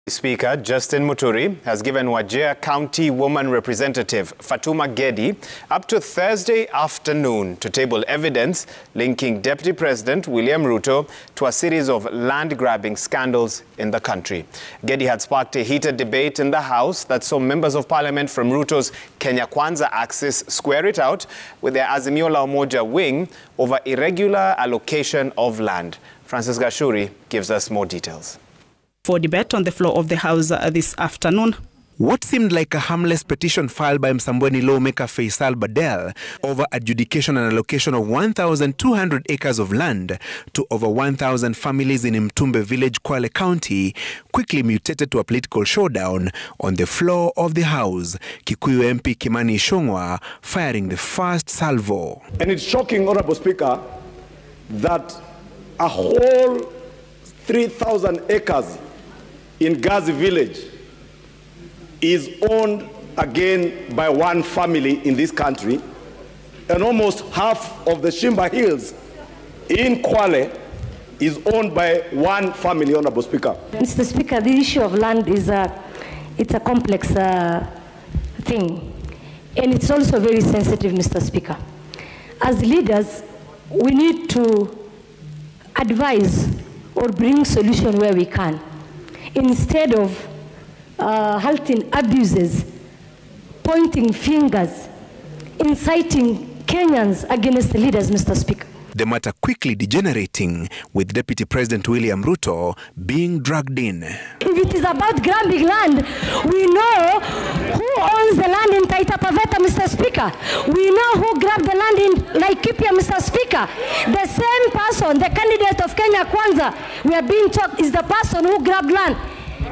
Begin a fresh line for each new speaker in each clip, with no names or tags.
Speaker Justin Muturi has given Wajir County Woman Representative Fatuma Gedi up to Thursday afternoon to table evidence linking Deputy President William Ruto to a series of land-grabbing scandals in the country. Gedi had sparked a heated debate in the House that saw members of Parliament from Ruto's Kenya Kwanza axis square it out with their Azimio la Umoja wing over irregular allocation of land. Francis Gashuri gives us more details.
For debate on the floor of the House this afternoon.
What seemed like a harmless petition filed by Msambweni lawmaker Faisal Badel over adjudication and allocation of 1,200 acres of land to over 1,000 families in Mtumbe village, Kwale County, quickly mutated to a political showdown on the floor of the House. Kikuyu MP Kimani Ichung'wah firing the first salvo.
And it's shocking, Honorable Speaker, that a whole 3,000 acres in Gazi village is owned again by one family in this country, and almost half of the Shimba Hills in Kwale is owned by one family, Honorable Speaker.
Mr. Speaker, the issue of land is it's a complex thing, and it's also very sensitive, Mr. Speaker. As leaders, we need to advise or bring solution where we can, instead of halting abuses, pointing fingers, inciting Kenyans against the leaders, Mr. Speaker.
The matter quickly degenerating, with Deputy President William Ruto being dragged in.
If it is about grabbing land, we know who owns the land in Taita Taveta, Mr. Speaker. We know who grabbed the land in Laikipia, Mr. Speaker. The same person, the candidate of Kenya Kwanza, we are being told is the person who grabbed land.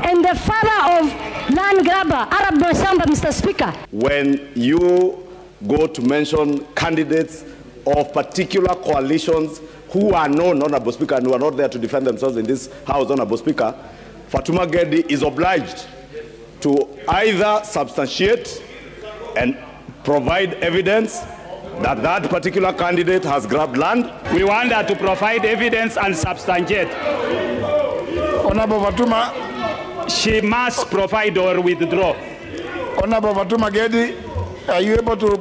And the father of land grabber, Arab Boshamba, Mr. Speaker.
When you go to mention candidates of particular coalitions who are known, Honorable Speaker, and who are not there to defend themselves in this House, Honorable Speaker, Fatuma Gedi is obliged to either substantiate and provide evidence that that particular candidate has grabbed land.
We want her to provide evidence and substantiate.
Honorable Fatuma,
she must provide or withdraw.
Honorable Fatuma Gedi, are you able to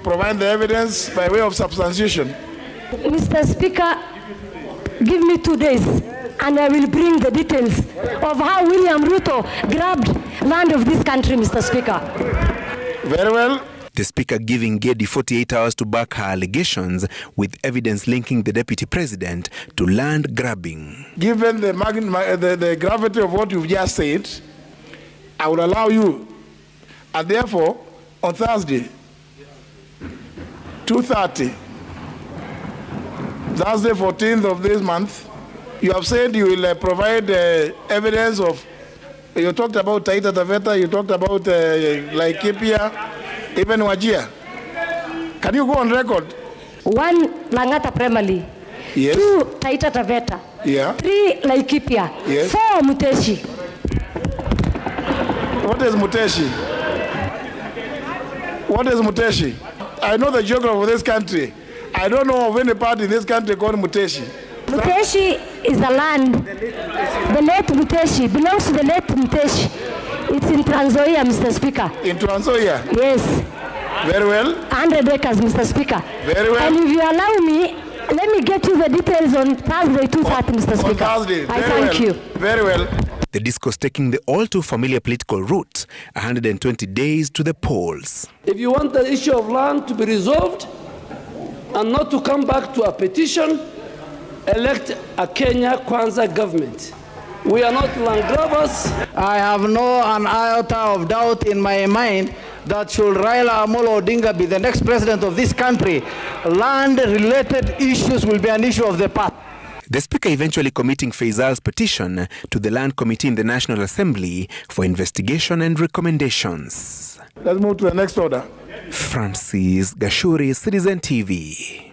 provide the evidence by way of substantiation?
Mr. Speaker, give me 2 days and I will bring the details of how William Ruto grabbed land of this country, Mr. Speaker.
Very well.
The Speaker giving Gedi 48 hours to back her allegations with evidence linking the Deputy President to land grabbing.
Given the gravity of what you've just said, I will allow you, and therefore, on Thursday, 2:30, Thursday 14th of this month, you have said you will provide evidence of, you talked about Taita Taveta, you talked about Laikipia, even Wajir. Can you go on record?
1, Langata Primary.
Yes.
2, Taita Taveta.
Yeah.
3, Laikipia.
Yes.
4, Muteshi.
What is Muteshi? What is Muteshi? I know the geography of this country. I don't know of any part in this country called Muteshi.
Muteshi is the land. The late Muteshi belongs to the late Muteshi. It's in Trans Nzoia, Mr. Speaker.
In Trans Nzoia?
Yes.
Very well.
100 acres, Mr. Speaker.
Very well.
And if you allow me, let me get you the details on Thursday, 2:30, Mr. Speaker.
On Thursday.
I thank you.
Very well.
The discourse taking the all-too-familiar political route, 120 days to the polls.
If you want the issue of land to be resolved and not to come back to a petition, elect a Kenya Kwanza government. We are not land grabbers.
I have no an iota of doubt in my mind that should Raila Amolo Odinga be the next president of this country, land-related issues will be an issue of the past.
The Speaker eventually committing Faisal's petition to the Land Committee in the National Assembly for investigation and recommendations.
Let's move to the next order.
Francis Gashuri, Citizen TV.